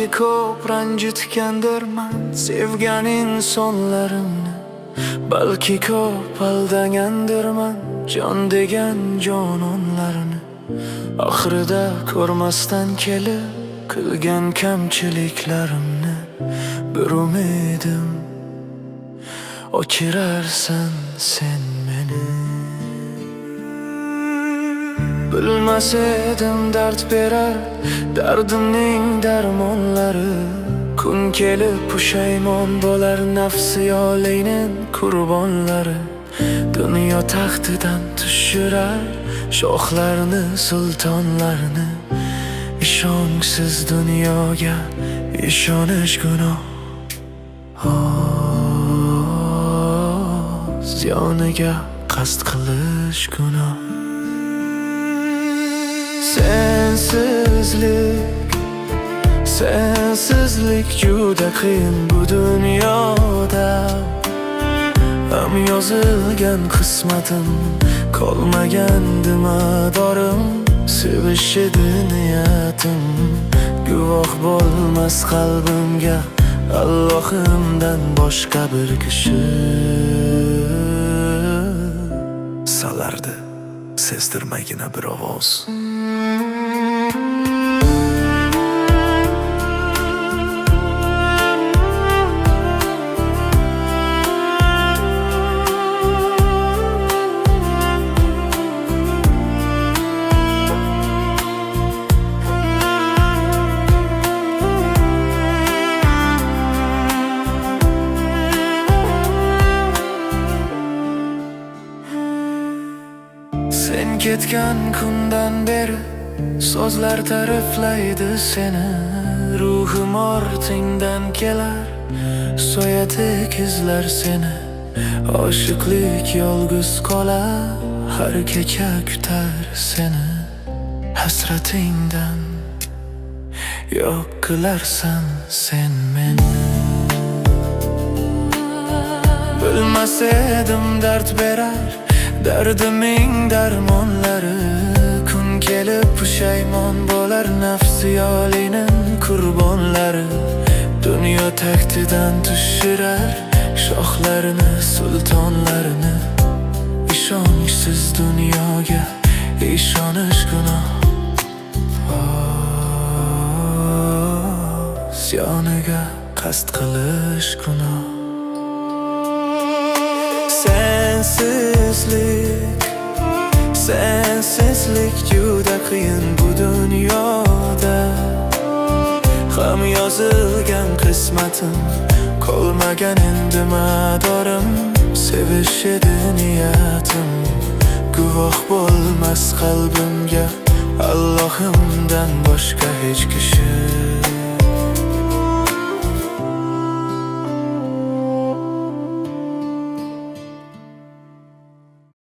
Balki ko'p ranjitgandirman sevganing sonlarimni. Balki ko'p aldagandirman jon degan jononlarni. Oxirida ko'rmasdan kelib qilgan kamchiliklarimni bir umidim o'chirarsan sen meni. Bilmas edim dard berar dardimning darmonlari. Kun kelib pushaymon bo'lar nafsiyolingning qurbonlari. Dunyo taxtidan tushirar shohlarni sultonlarni. İshonchsiz dunyoga ishonish gunoh. Ziyoniga qasd qilish gunoh. Sensizlik juda qiyin bu dunyoda. Ham yozilgan qismatim qolmagandi madorim. Sevish edi niyatim guvoh bo'lmas qalbimga Allohimdan boshqa bir kishi. Salardi sezdirmagina bir ovoz. Sen ketgan kundan beri so'zlar ta'riflaydi seni. Ruhim ortingdan kelar so'yadi izlar seni. Oshiqlik yolg'iz qolar har kecha kutar seni. Hasratingdan yo'q qilarsan sen meni. Bilmas edim dard berar dardiming darmonlari. Kun kelib pushaymon bo'lar nafsiyolingning qurbonlari. Dunyo taxtidan tushirar shohlarini sultonlarini. Ishonchsiz dunyoga ishonish gunoh. Ziyoniga qasd qilish gunoh. Sensizlik juda qiyin bu dunyoda. Ham yozilgan qismatim qolmagan endi madorim. Sevish edi niyatim guvoh bo'lmas qalbimga Allohimdan boshqa hech kishi.